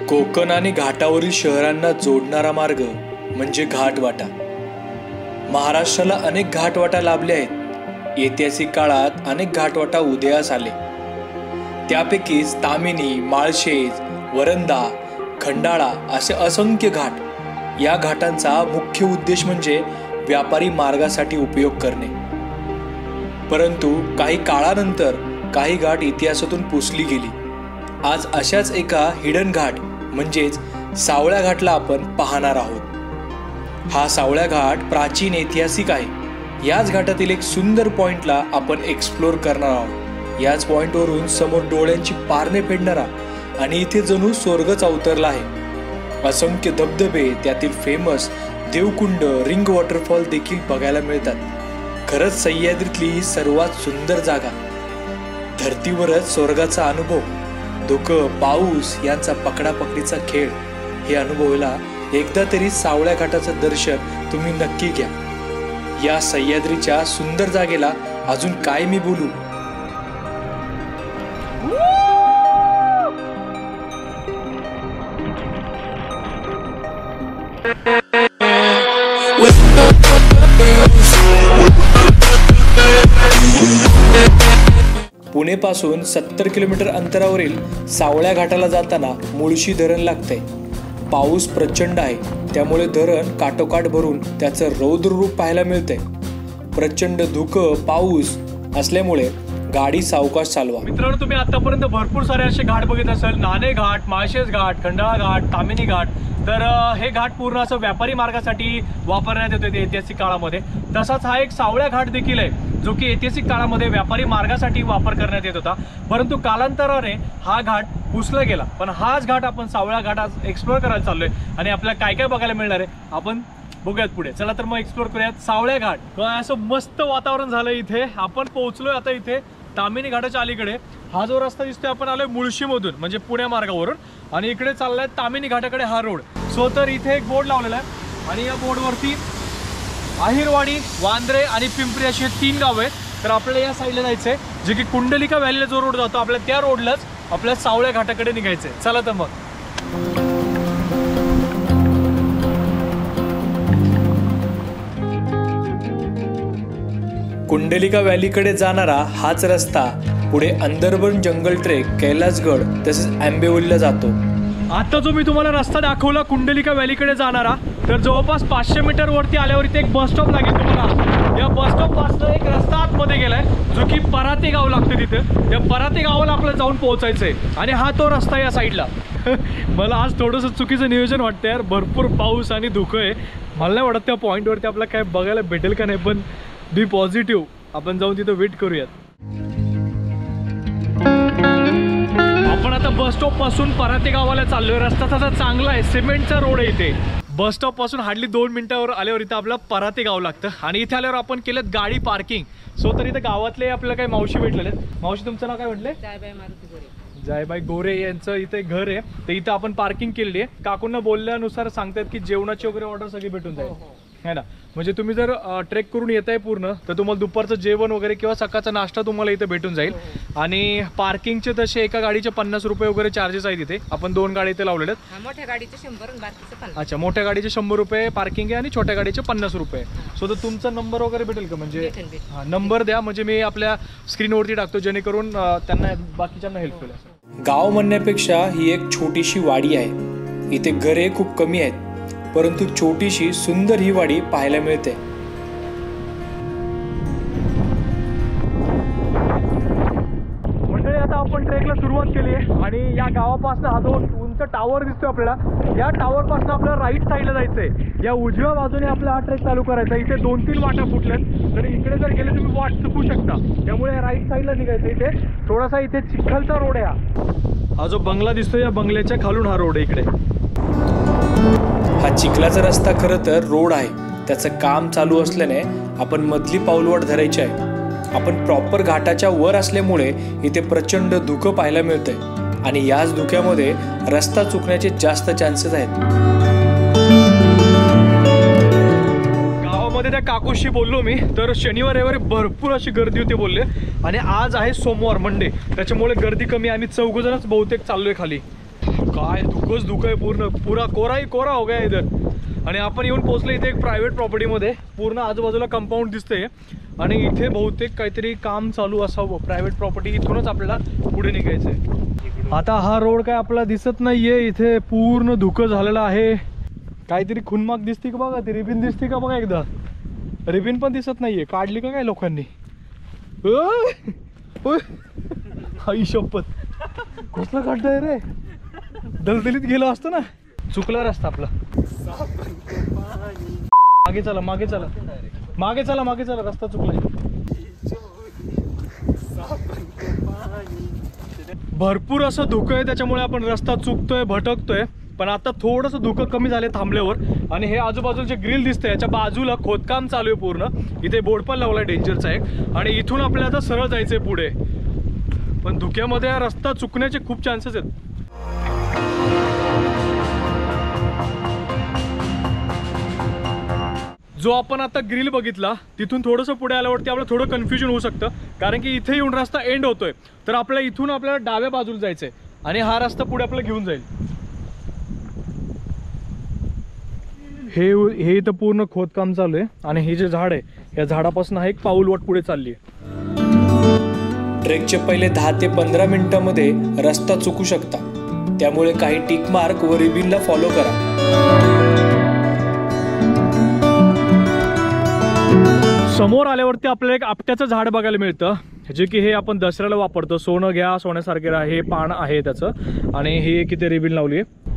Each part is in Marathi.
कोकण आणि घाटावरील शहरांना जोडणारा मार्ग म्हणजे घाटवाटा। महाराष्ट्राला अनेक घाटवाटा लाभले आहेत। ऐतिहासिक काळात अनेक घाटवाटा उदयास आले। त्यापैकीच तामिनी, माळशेज, वरंदा, खंडाळा असे असंख्य घाट। या घाटांचा मुख्य उद्देश म्हणजे व्यापारी मार्गासाठी उपयोग करणे। परंतु काही काळानंतर काही घाट इतिहासातून पुसली गेली। आज अशाच एका हिडन घाट म्हणजेच सावळ्या घाटला आपण पाहणार आहोत। हा सावळ्या घाट प्राचीन ऐतिहासिक आहे। याच घाटातील एक सुंदर पॉइंटला आपण एक्सप्लोर करणार आहोत। याच पॉइंटवरून समोर डोळ्यांची पारणे फेडणारा आणि इथे जणू स्वर्गच अवतरला आहे। असंख्य धबधबे, त्यातील फेमस देवकुंड, रिंग वॉटरफॉल देखील बघायला मिळतात। खरंच सह्याद्रीतली ही सर्वात सुंदर जागा। धर्तीवरच स्वर्गाचा अनुभव। धुकं, पाऊस यांचा पकडापकडीचा खेळ हे अनुभवायला एकदा तरी सावळ्या घाटाचं दर्शन तुम्ही नक्की घ्या। या सह्याद्रीच्या सुंदर जागेला अजून काय मी बोलू। पुणे पासून 70 किलोमीटर अंतरावरील सावळ्या घाटाला जाताना मुळशी धरण लागतंय। पाऊस प्रचंड आहे, त्यामुळे धरण काठोकाठ भरून त्याचं रौद्र रूप पाहायला मिळतंय। प्रचंड धुकं, पाऊस असल्यामुळे गाडी सावकाश चालवा। मित्रांनो, तुम्ही आतापर्यंत भरपूर सारे असे घाट बघित असाल। नाणे घाट, माळशेज घाट, खंडाळा घाट, तामिनी घाट। तर हे घाट पूर्ण असं व्यापारी मार्गासाठी वापरण्यात येते ऐतिहासिक काळामध्ये। तसाच हा एक सावळ्या घाट देखील आहे, जो की ऐतिहासिक काळामध्ये व्यापारी मार्गासाठी वापर करण्यात येत होता। परंतु कालांतराने हा घाट पुसला गेला। पण हाच घाट आपण सावळ्या घाट आज एक्सप्लोर करायला चाललोय आणि आपल्याला काय काय बघायला मिळणार आहे आपण बघूयात पुढे। चला तर मग एक्सप्लोर करूयात सावळ्या घाट। काय असं मस्त वातावरण झालं इथे। आपण पोहोचलोय आता इथे तामिनी घाटाच्या अलीकडे। हा जो रस्ता दिसतोय, आपण आलोय मुळशीमधून म्हणजे पुणे मार्गावरून, आणि इकडे चाललाय तामिनी घाटाकडे हा रोड। सो तर इथे एक बोर्ड लावलेला आहे आणि या बोर्डवरती आहिरवाडी, वांद्रे आणि पिंपरी अशी 3 गाव आहेत। तर आपल्याला या साईडला जायचंय, जे की कुंडलिका व्हॅलीला जो रोड जातो आपल्याला त्या रोडलाच आपल्या सावळ्या घाटाकडे निघायचंय। चला तर मग। कुंडलिका व्हॅलीकडे जाणारा हाच रस्ता पुढे अंदरबन जंगल ट्रेक, कैलासगड तसेच आंबेवलीला जातो। आता जो मी तुम्हाला रस्ता दाखवला कुंडलिका व्हॅलीकडे जाणारा, तर जवळपास 500 मीटर वरती आल्यावर इथे एक बस स्टॉप लागेल तुम्हाला। या बस स्टॉप पासून एक रस्ता आतमध्ये गेलाय, जो की पराते गाव लागतं तिथे। या पराते गावाला आपल्याला जाऊन पोहोचायचंय आणि हा तो रस्ता या साईडला। मला आज थोडंसं चुकीचं नियोजन वाटतं यार। भरपूर पाऊस आणि धुकं आहे। मला नाही वाटत त्या पॉईंटवरती आपल्याला काय बघायला भेटेल का नाही, पण बी पॉझिटिव्ह, आपण जाऊन तिथं वेट करूयात। आपण आता बस स्टॉप पासून पराते गावाला चाललोय। रस्ता तसा चांगला आहे, सिमेंटचा रोड आहे इथे। बस स्टॉप पासून हार्डली 2 मिनिटावर आल्यावर इथं आपलं पराते गाव लागतं आणि इथे आल्यावर आपण केलं गाडी पार्किंग। सो तर इथं गावातले आपल्याला काही मावशी भेटलेले आहेत। मावशी, तुमचं नाव काय म्हटलंय? जायबाई गोरे यांचं इथे घर आहे। तर इथं आपण पार्किंग केलेली आहे। काकूंना बोलल्यानुसार सांगतात की जेवणाची वगैरे ऑर्डर सगळी भेटून जाईल, है ना। म्हणजे तुम्ही जर ट्रेक करून येताय पूर्ण, तर तुम्हाला दुपारचं जेवण वगैरे किंवा सकाळचा नाश्ता तुम्हाला इथे भेटून जाईल। आणि पार्किंगचे तसे एका गाडीचे 50 रुपये वगैरे चार्जेस आहेत इथे। आपण 2 गाडी इथे लावलेले आहेत। मोठ्या गाडीचे 100 आणि बाकीचे 50। अच्छा, मोठ्या गाडीचे 100 रुपये पार्किंग आहे आणि छोट्या गाडीचे 50 रुपये। सो तर तुमचा नंबर वगैरे भेटेल का? म्हणजे हां, नंबर द्या, म्हणजे मी आपल्या स्क्रीनवरती टाकतो, जेणेकरून त्यांना बाकीच्यांना हेल्प होईल। गाव म्हणण्यापेक्षा ही एक छोटीशी वाडी आहे। इथे घरे खूप कमी आहेत, परंतु छोटीशी सुंदर ही वाडी पाहायला मिळते। मंडळी, आता आपण ट्रेकला सुरुवात केली आहे आणि या गावापासून हा जो उंच टावर दिसतोय आपल्याला, या टावर पासून आपल्याला राईट साईडला जायचंय। या उजव्या बाजूने आपला हा ट्रेक चालू करायचा। इथे 2-3 वाटा फुटल्यात, तर इकडे जर गेले तुम्ही वाट चुकू शकता। त्यामुळे राईट साईडला निघायचं। इथे थोडासा इथे चिखलचा रोड आहे। हा जो बंगला दिसतोय, या बंगल्याच्या खालून हा रोड आहे इकडे। हा चिखलाचा रस्ता खरं तर रोड आहे, त्याचं काम चालू असल्याने आपण मधली पाऊलवाट धरायची आहे। आपण प्रॉपर घाटाच्या वर असल्यामुळे इथे प्रचंड धुकं पाहायला मिळतंय आणि याच धुक्यामध्ये रस्ता चुकण्याचे जास्त चान्सेस आहेत। गावामध्ये त्या काकूशी बोललो मी, तर शनिवार रविवारी भरपूर अशी गर्दी होती बोलले, आणि आज आहे सोमवार, मंडे, त्याच्यामुळे गर्दी कमी। आम्ही 4 जणच बहुतेक चाललोय खाली। काय धुकंच धुकं आहे, पुरा कोराही कोरा हो गया इधर. आणि आपण येऊन पोहोचलो इथे एक प्रायव्हेट प्रॉपर्टीमध्ये. पूर्ण आजूबाजूला कंपाऊंड दिसतंय आणि इथे बहुतेक काहीतरी काम चालू असावं. प्रायव्हेट प्रॉपर्टी इथूनच आपल्याला पुढे निघायचंय. आता हा रोड काय आपल्याला दिसत नाहीये, इथे पूर्ण धुकं झालेलं आहे. काहीतरी खुनमाक दिसते का बघा, ती रिबिन दिसते का बघा, एकदा रिबिन पण दिसत नाहीये, काढली का काय लोकांनी. आई शपथ, कसला काढताय रे, दलदलीत गेलो असतो ना. चुकला रस्ता आपला. मागे चला मागे चला मागे चला मागे चला, रस्ता चुकलाय. भरपूर असं धुकं आहे, त्याच्यामुळे आपण रस्ता चुकतोय, भटकतोय. पण आता थोडंसं धुकं कमी झाले थांबल्यावर. आणि हे आजूबाजूचे ग्रिल दिसतंय, याच्या बाजूला खोदकाम चालू आहे पूर्ण. इथे बोर्ड पण लावलाय डेंजरचा एक. आणि इथून आपल्याला आता सरळ जायचंय पुढे. पण धुक्यामध्ये हा रस्ता चुकण्याचे खूप चान्सेस आहेत. जो आपण आता ग्रिल बघितला तिथून थोडंसं पुढे आल्यावरती आपल्याला थोडं कन्फ्युजन होऊ शकतं, कारण की इथे येऊन रस्ता एंड होतोय. तर आपल्याला इथून आपल्याला डाव्या बाजूला जायचंय आणि हा रस्ता पुढे आपल्याला घेऊन जाईल. हे इथं पूर्ण खोदकाम चालू आहे आणि हे जे झाड आहे या झाडापासून हा एक पाऊलवाट पुढे चालली आहे. ट्रेकचे पहिले 10 ते 15 मिनिटांमध्ये रस्ता चुकू शकता, त्यामुळे काही टिक मार्क व रिबिनला फॉलो करा. समोर आल्यावरती आपल्याला एक आपट्याचं झाड बघायला मिळतं, जे की हे आपण दसऱ्याला वापरतो. सोनं घ्या सोन्यासारखे राहा, हे पान आहे त्याचं. आणि हे किती रिबिन लावली आहे.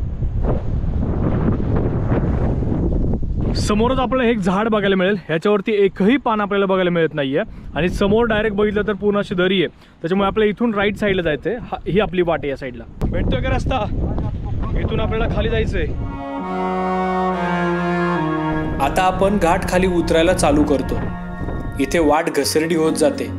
समोरच आपल्याला एक झाड बघायला मिळेल, ह्याच्यावरती एकही पान आपल्याला बघायला मिळत नाहीये. आणि समोर डायरेक्ट बघितलं तर पूर्ण अशी दरी आहे, त्याच्यामुळे आपल्याला इथून राईट साईडला जायचंय. ही आपली वाट आहे या साईडला. भेटतोय का रस्ता? इथून आपल्याला खाली जायचंय. आता आपण घाट खाली उतरायला चालू करतो. इथे वाट घसरडी होत जाते.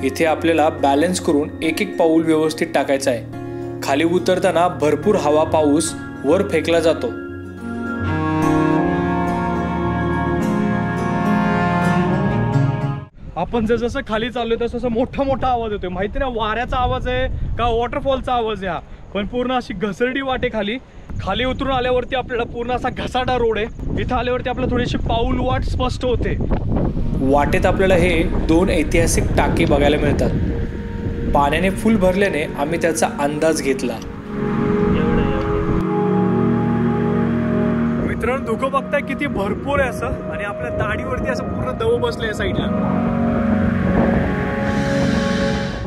इथे आपल्याला बॅलन्स करून एक एक पाऊल व्यवस्थित टाकायचं आहे. खाली उतरताना भरपूर हवा पाऊस वर फेकला जातो. आपण जसं खाली चाललोय तसं मोठा मोठा आवाज येतोय. माहिती ना वाऱ्याचा आवाज आहे का वॉटरफॉलचा आवाज आहे हा. पण पूर्ण अशी घसरडी वाट आहे खाली. खाली उतरून आल्यावरती आपल्याला पूर्ण असा घसाडा रोड आहे. इथं आल्यावरती आपल्याला थोडीशी पाऊल वाट स्पष्ट होते. वाटेत आपल्याला हे 2 ऐतिहासिक टाके बघायला मिळतात. पाण्याने फुल भरल्याने आम्ही त्याचा अंदाज घेतला. मित्रांनो, धुकं बघताय किती भरपूर आहे असं. आणि आपल्या दाढीवरती असं पूर्ण दव बसलंय साईडला.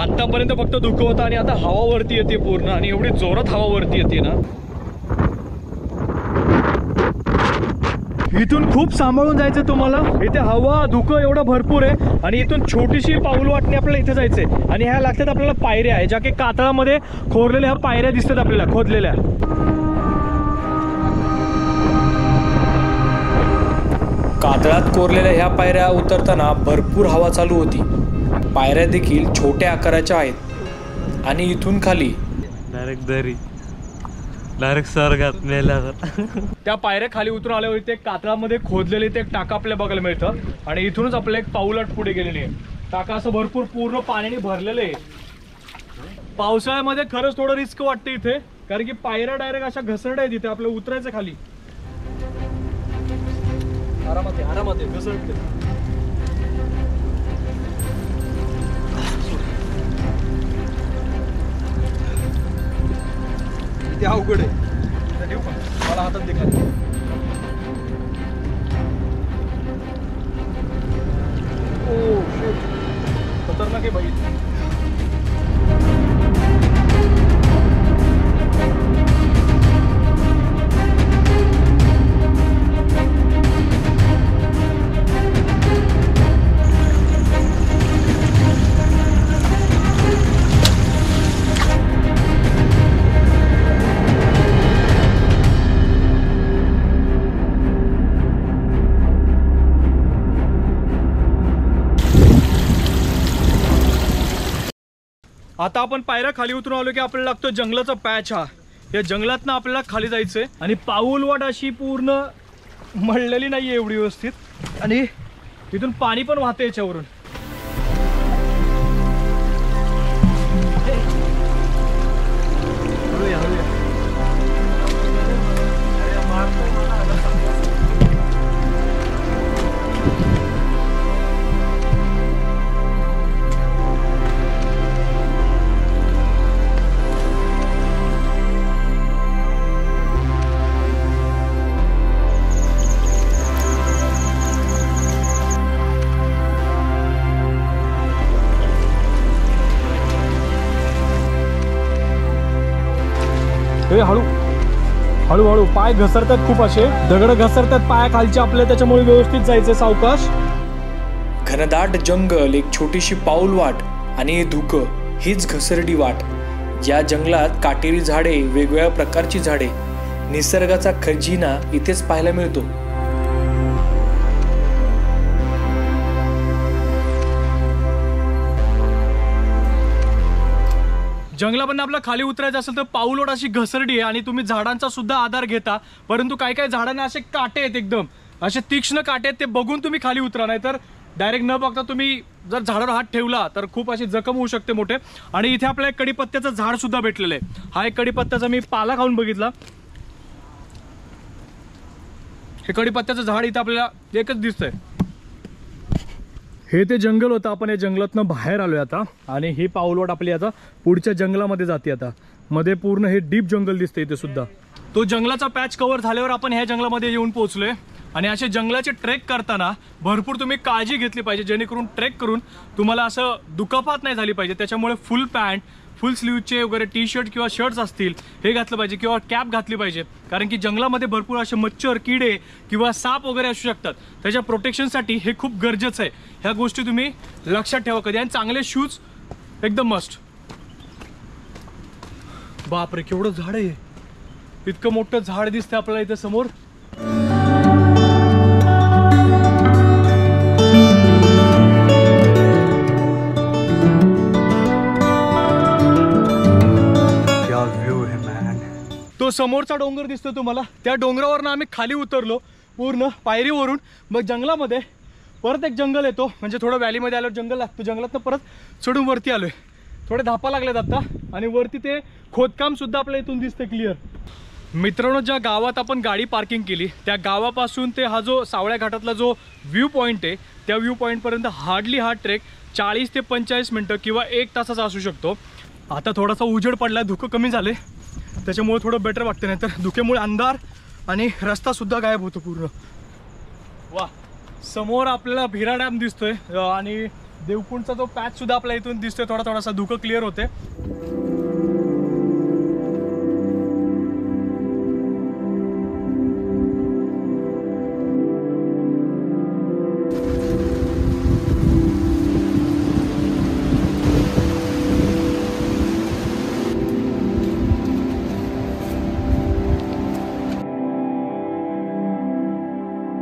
आतापर्यंत फक्त धुकं होतं आणि आता हवा वरती येते पूर्ण. आणि एवढी जोरात हवा वरती येते ना, इथून खूप सांभाळून जायचं तुम्हाला. इथे हवा धुकं एवढं भरपूर आहे. आणि इथून छोटीशी पाऊल वाटणे आपल्याला इथे जायचंय. आणि ह्या लागतात आपल्याला पायऱ्या आहे, ज्या की कातळामध्ये खोरलेल्या ह्या पायऱ्या दिसतात आपल्याला खोदलेल्या. कातळात कोरलेल्या ह्या पायऱ्या उतरताना भरपूर हवा चालू होती. पायऱ्या देखील छोट्या आकाराच्या आहेत. आणि इथून खाली डायरेक्ट दरी, डायरेक्ट स्वर्गात मेल्यावर. त्या पायऱ्या खाली उतरून आल्यावर इथे कातळामध्ये खोदलेले ते एक टाका आपल्याला बघायला मिळतं. आणि इथूनच आपल्याला एक पाऊलवाट पुढे गेलेली आहे. टाका असं भरपूर पूर्ण पाण्याने भरलेलं आहे. पावसाळ्यामध्ये खरंच थोडं रिस्क वाटतं इथे, कारण की पायऱ्या डायरेक्ट अशा घसरड्या आहेत. इथे आपल्याला उतरायचं खाली. आरामात आहे, आरामात आहे, घसरते. इथे अवघड आहे. देऊ का मला हातात देखा. ओ शिट, खतरनाक आहे भाई. आता आपण पायऱ्या खाली उतरून आलो की आपल्याला लागतो जंगलाचा पॅच. हा या जंगलातनं आपल्याला खाली जायचंय. आणि पाऊलवाट अशी पूर्ण मळलेली नाहीये एवढी व्यवस्थित. आणि इथून पाणी पण वाहते याच्यावरून. हे हळू हळूहळू पाय घसरतात, खूप असे दगड घसरतात पाया खालचे आपले, त्याच्यामुळे व्यवस्थित जायचं सावकाश. घनदाट जंगल, एक छोटीशी पाऊल वाट आणि धुकं, हीच घसरडी वाट. या जंगलात काटेरी झाडे, वेगवेगळ्या प्रकारची झाडे, निसर्गाचा खजिना इथेच पाहायला मिळतो. जंगलामधून आपला खाली उतरायचं असेल तर पाऊलवाट अशी घसरडी आहे आणि तुम्ही झाडांचा सुद्धा आधार घेता, परंतु काही काही झाडांना असे काटे आहेत, एकदम असे तीक्ष्ण काटे आहेत, ते बघून तुम्ही खाली उतरा, नाही तर डायरेक्ट न बघता तुम्ही जर झाडावर हात ठेवला तर खूप अशी जखम होऊ शकते मोठे. आणि इथे आपल्याला कडीपत्त्याचं झाड सुद्धा भेटलेलं आहे. हा एक कडीपत्त्याचा मी पाला खाऊन बघितला. हे कडीपत्त्याचं झाड इथं आपल्याला एकच दिसतंय. हे ते जंगल होतं, आपण या जंगलातनं बाहेर आलोय आता आणि ही पाऊलवाट आपली आता पुढच्या जंगलामध्ये जाते. आता मध्ये पूर्ण हे डीप जंगल दिसतंय इथे सुद्धा. तो जंगलाचा पॅच कव्हर झाल्यावर आपण ह्या जंगलामध्ये येऊन पोहोचलोय. आणि असे जंगलाचे ट्रेक करताना भरपूर तुम्ही काळजी घेतली पाहिजे, जेणेकरून ट्रेक करून तुम्हाला असं दुखापत नाही झाली पाहिजे. त्याच्यामुळे फुल पॅन्ट, फुल स्लीवचे वगैरे टी शर्ट किंवा शर्ट्स असतील हे घातलं पाहिजे, किंवा कॅप घातली पाहिजे, कारण की जंगलामध्ये भरपूर असे मच्छर, किडे किंवा साप वगैरे असू शकतात. त्याच्या प्रोटेक्शनसाठी हे खूप गरजेचं आहे. ह्या गोष्टी तुम्ही लक्षात ठेवा कधी. आणि चांगले शूज एकदम मस्ट. बापरे, केवढं झाड आहे, इतकं मोठं झाड दिसतंय आपल्याला इथे समोर. तो समोरचा डोंगर दिसतो तुम्हाला, त्या डोंगरावरनं आम्ही खाली उतरलो पूर्ण पायरीवरून. मग जंगलामध्ये परत एक जंगल येतो, म्हणजे थोडं व्हॅलीमध्ये आल्यावर जंगल लागतो, जंगलातनं परत चढून वरती आलोय. थोडे धापा लागलेत आता आणि वरती ते खोदकाम सुद्धा आपल्याला इथून दिसतं क्लिअर. मित्रांनो, ज्या गावात आपण गाडी पार्किंग केली त्या गावापासून ते हा जो सावळ्या घाटातला जो व्ह्यू पॉईंट आहे, त्या व्ह्यू पॉईंटपर्यंत हार्डली हा ट्रेक 40 ते 45 मिनटं किंवा 1 तासाचा असू शकतो. आता थोडासा उजेड पडला, धुकं कमी झाले, त्याच्यामुळे थोडं बेटर वाटतं, नाही तर धुक्यामुळे अंधार आणि रस्ता सुद्धा गायब होतो पूर्ण. वा, समोर आपल्याला भिरा डॅम दिसतोय आणि देवकुंडचा जो पॅच सुद्धा आपल्या इथून दिसतोय. थोडासा धुकं क्लिअर होते.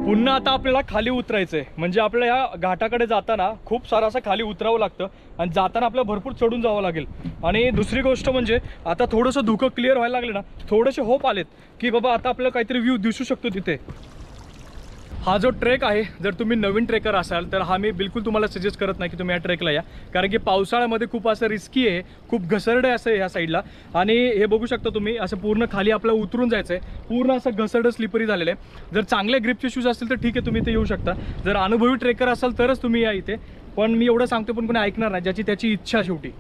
पुन्हा आता आपल्याला खाली उतरायचंय, म्हणजे आपल्या ह्या घाटाकडे जाताना खूप सारं असं खाली उतरावं लागतं आणि जाताना आपल्याला भरपूर चढून जावं लागेल. आणि दुसरी गोष्ट म्हणजे आता थोडंसं धुकं क्लिअर व्हायला लागले ना, थोडेसे होप आलेत की बाबा आता आपल्याला काहीतरी व्ह्यू दिसू शकतो तिथे. हा जो ट्रेक आहे, जर तुम्ही नवीन ट्रेकर असाल तर हा मी बिलकुल तुम्हाला सजेस्ट करत नाही की तुम्ही या ट्रेकला या, कारण की पावसाळ्यामध्ये खूप असं रिस्की आहे, खूप घसरडे असं ह्या साईडला. आणि हे बघू शकता तुम्ही, असं पूर्ण खाली आपल्याला उतरून जायचं आहे, पूर्ण असं घसरडं स्लिपरी झालेलं आहे. जर चांगले ग्रिपचे शूज असतील तर ठीक आहे, तुम्ही इथे येऊ शकता. जर अनुभवी ट्रेकर असाल तरच तुम्ही या इथे. पण मी एवढं सांगतो, पण कोणी ऐकणार नाही, ज्याची त्याची इच्छा शेवटी.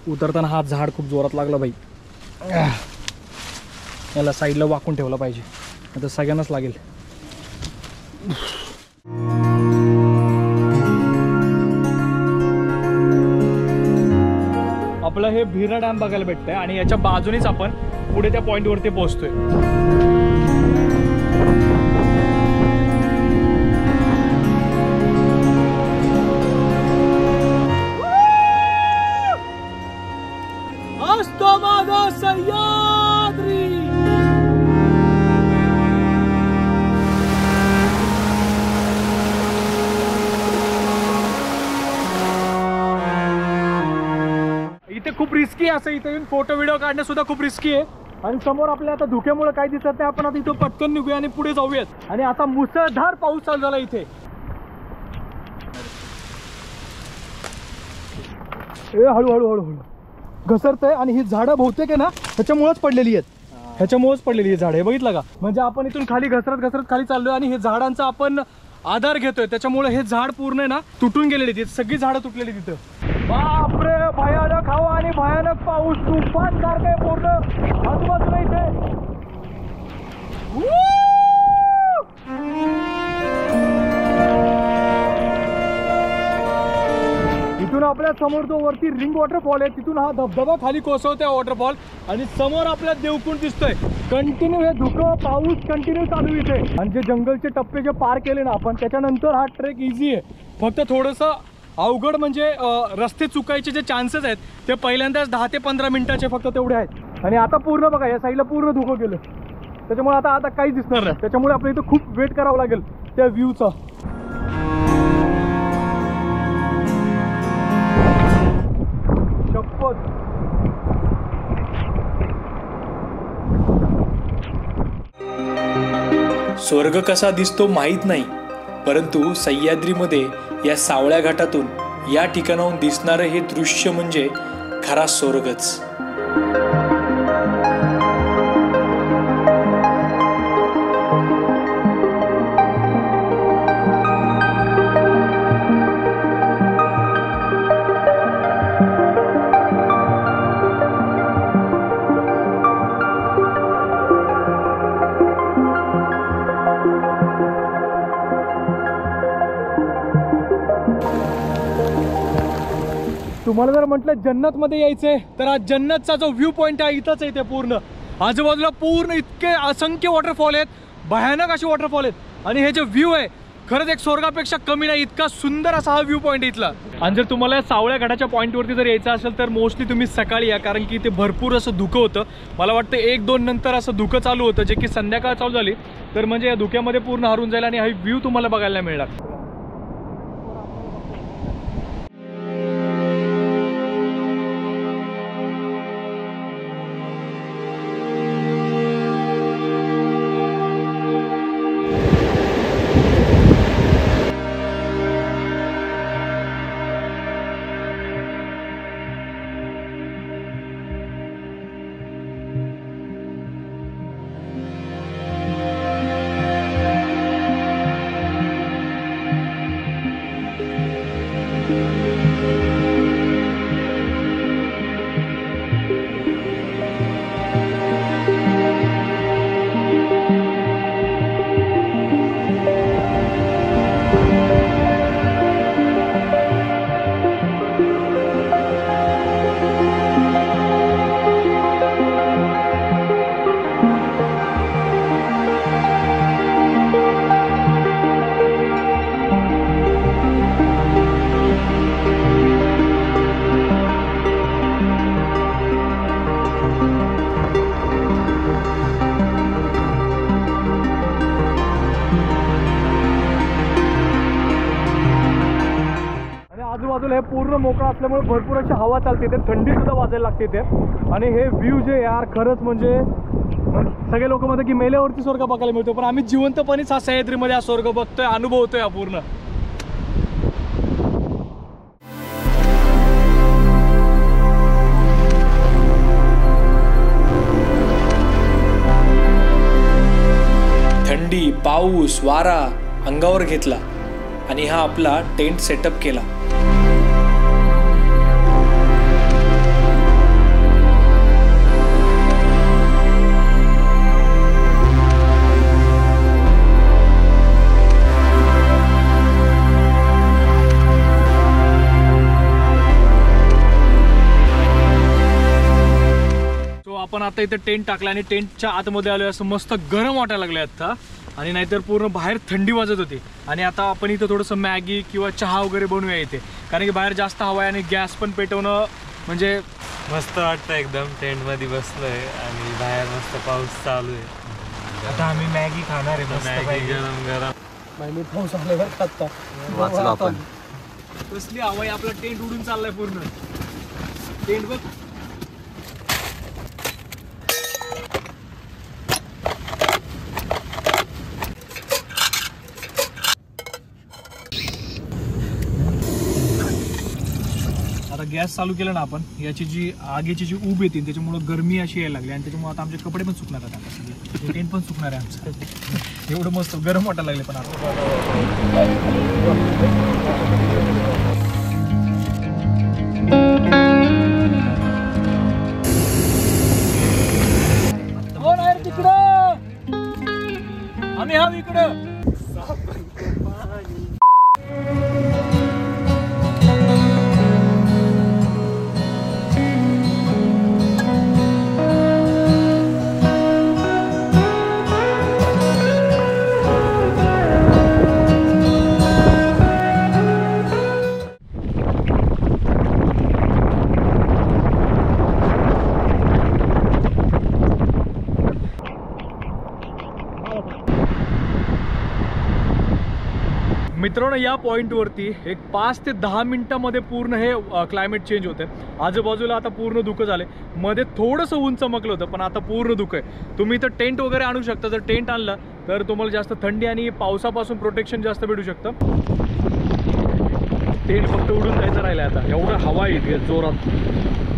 उतरताना हा झाड खूप जोरात लागला बाई, याला साईडला वाकून ठेवला पाहिजे, आता सगळ्यांनाच लागेल. आपलं हे भिरा डॅम बघायला भेटतंय आणि याच्या बाजूनेच आपण पुढे त्या पॉइंटवरती पोहोचतोय. इथे खूप रिस्की असं, इथे येऊन फोटो व्हिडिओ काढणं सुद्धा खूप रिस्की आहे. आणि समोर आपल्याला आता धुक्यामुळे काही दिसत नाही, आपण आता इथं पटकन निघूया आणि पुढे जाऊयात. आणि आता मुसळधार पाऊस चालू झाला इथे. हळूहळू हळूहळू घसरतंय आणि ही झाडं बहुतेक आहे ना ह्याच्यामुळेच पडलेली आहेत, ह्याच्यामुळेच पडलेली आहे झाडं, हे बघितलं का. म्हणजे आपण इथून खाली घसरत घसरत खाली चाललोय आणि हे झाडांचा आपण आधार घेतोय, त्याच्यामुळे हे झाड पूर्ण आहे ना तुटून गेलेली, तिथे सगळी झाडं तुटलेली तिथं. बापरे, भयानक हवा आणि भयानक पाऊस, तुफान सारखं आहे पूर्ण आजूबाजूला इथे. आपल्या समोर जो वरती रिंग वॉटरफॉल आहे तिथून हा धबधबा खाली कोसळतोय वॉटरफॉल आणि समोर आपल्या देवकुंड दिसतोय. कंटिन्यू हे धुकं पाऊस कंटिन्यू चालू इथे आणि जे जंगलचे टप्पे जे पार केले ना आपण त्याच्यानंतर हा ट्रेक इझी आहे. फक्त थोडंसं अवघड म्हणजे रस्ते चुकायचे जे चान्सेस आहेत ते पहिल्यांदाच 10 ते 15 मिनिटाचे फक्त तेवढे आहेत. आणि आता पूर्ण बघा या साईडला पूर्ण धुकं गेलं त्याच्यामुळे आता काहीच दिसणार नाही. त्याच्यामुळे आपल्या इथं खूप वेट करावं लागेल त्या व्ह्यूचा. स्वर्ग कसा दिसतो माहीत नाही, परंतु सह्याद्रीमध्ये या सावळ्या घाटातून या ठिकाणाहून दिसणारं हे दृश्य म्हणजे खरा स्वर्गच. तुम्हाला जर म्हटलं जन्नतमध्ये यायचंय तर हा जन्नतचा जो व्ह्यू पॉइंट आहे इथंच आहे. ते पूर्ण आजूबाजूला पूर्ण इतके असंख्य वॉटरफॉल आहेत, भयानक असे वॉटरफॉल आहेत आणि हे जे व्ह्यू आहे खरंच एक स्वर्गापेक्षा कमी नाही, इतका सुंदर असा हा व्ह्यू पॉइंट इथला. आणि जर तुम्हाला सावळ्या घाटाच्या पॉईंटवरती जर यायचं असेल तर मोस्टली तुम्ही सकाळी या, कारण की ते भरपूर असं धुकं होतं. मला वाटतं 1-2 नंतर असं धुकं चालू होतं, जे की संध्याकाळ चालू झाली तर म्हणजे या धुक्यामध्ये पूर्ण हरून जाईल आणि हा व्ह्यू तुम्हाला बघायला मिळणार. आजूबाजूला हे पूर्ण मोकळा असल्यामुळे भरपूर अशी हवा चालते, ते थंडी सुद्धा वाजायला लागते ते. आणि हे व्ह्यू जे यार खरंच म्हणजे सगळे लोक म्हणतात की मेल्यावरती स्वर्ग बघायला मिळतो, पण आम्ही जिवंतपणेच हा सह्याद्रीमध्ये हा स्वर्ग बघतोय, अनुभवतोय हा पूर्ण. थंडी, पाऊस, वारा अंगावर घेतला आणि हा आपला टेंट सेटअप केला. आपण आता इथे टेंट टाकला आणि टेंटच्या आतमध्ये आलोय. असं मस्त गरम वाटायला लागले आता, आणि नाहीतर पूर्ण बाहेर थंडी वाजत होती. आणि आता आपण इथं थोडंसं मॅगी किंवा चहा वगैरे बनवूया इथे, कारण की बाहेर जास्त हवा आहे आणि गॅस पण पेटवणं म्हणजे मस्त वाटतं. एकदम टेंटमध्ये बसलोय आणि बाहेर मस्त पाऊस चालू आहे. आता आम्ही मॅगी खाणार आहे. मॅगी गरम गरम. पाऊस आल्यावर खाता वाचलो आपण. कसली हवा आहे, आपला टेंट उडून चाललाय पूर्ण. टेंट बघ. आता गॅस चालू केला ना आपण, याची जी आगीची जी ऊब येते त्याच्यामुळे गरमी अशी यायला लागली आणि त्याच्यामुळे आता आमचे कपडे पण सुकणार आहेत. आता सगळे टेंट पण सुकणार आहे आमचं. एवढं मस्त गरम वाटायला लागले. पण आता कोण आहे तिकडं? आम्ही हा इकडं. मित्रांनो, या पॉईंटवरती एक 5 ते 10 मिनिटांमध्ये पूर्ण हे क्लायमेट चेंज होते. आजूबाजूला आता पूर्ण धुकं झाले. मध्ये थोडंसं ऊन चमकलं होतं, पण आता पूर्ण धुकं आहे. तुम्ही इथं टेंट वगैरे आणू शकता. जर टेंट आणलं तर तुम्हाला जास्त थंडी आणि पावसापासून प्रोटेक्शन जास्त भेटू शकतं. टेंट फक्त उडून जायचं राहिलं आता. एवढं हवा येते जोरात.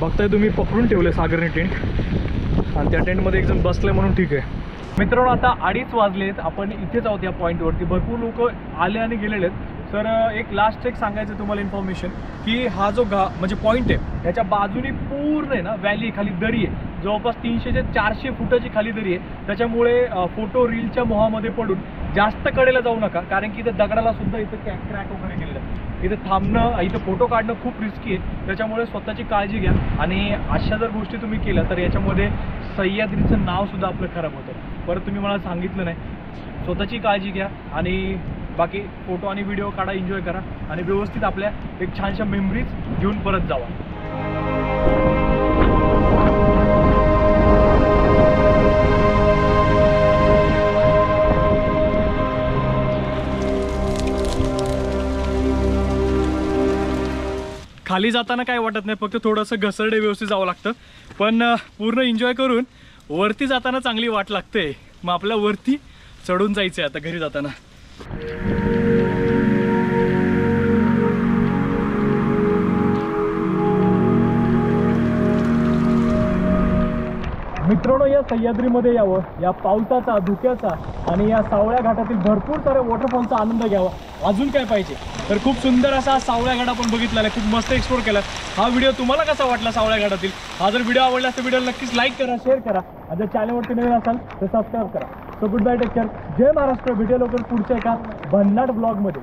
बघताय तुम्ही, पकडून ठेवले सागरने टेंट आणि त्या टेंटमध्ये एकजण बसले म्हणून ठीक आहे. मित्रांनो, आता 2:30 वाजलेत. आपण इथेच आहोत या पॉईंटवरती. भरपूर लोक आले आणि गेलेले आहेत. तर एक लास्ट एक सांगायचं तुम्हाला इन्फॉर्मेशन की हा जो म्हणजे पॉईंट आहे त्याच्या बाजूनी पूर्ण आहे ना व्हॅली, खाली दरी आहे. जवळपास 300 ते 400 फुटाची खाली दरी आहे. त्याच्यामुळे फोटो रीलच्या मोहामध्ये पडून जास्त कडेला जाऊ नका, कारण की इथे दगडाला सुद्धा इथं क्रॅक वगैरे केलेलं आहे. इथे थांबणं, इथं फोटो काढणं खूप रिस्की आहे. त्याच्यामुळे स्वतःची काळजी घ्या. आणि अशा जर गोष्टी तुम्ही केल्या तर याच्यामध्ये सह्याद्रीचं नाव सुद्धा आपलं खराब होतं. परत तुम्ही मला सांगितलं नाही. स्वतःची काळजी घ्या आणि बाकी फोटो आणि व्हिडिओ काढा, एन्जॉय करा आणि व्यवस्थित आपल्या एक छानशा मेमरीज घेऊन परत जावा. खाली जाताना काय वाटत नाही, फक्त थोडंसं घसरडे व्यवस्थित जावं लागतं. पण पूर्ण एन्जॉय करून वरती जाताना चांगली वाट लागते. मग आपल्या वरती चढून जायचं आहे आता घरी जाताना. मित्रांनो, या सह्याद्रीमध्ये यावं, या पावसाचा, धुक्याचा आणि या सावळ्या घाटातील भरपूर साऱ्या वॉटरफॉलचा आनंद घ्यावा. अजून काय पाहिजे. तर खूप सुंदर असा सावळ्या घाट आपण बघितलेला आहे. खूप मस्त एक्सप्लोर केला. हा व्हिडिओ तुम्हाला कसा वाटला सावळ्या घाटातील? हा जर व्हिडिओ आवडला तर व्हिडिओला नक्कीच लाईक करा, शेअर करा. आणि जर चॅनलवरती नवीन असाल तर सबस्क्राईब करा. So good bye, take care. जय महाराष्ट्र. व्हिडिओ लवकर पुढच्या एका भन्नाट ब्लॉगमध्ये.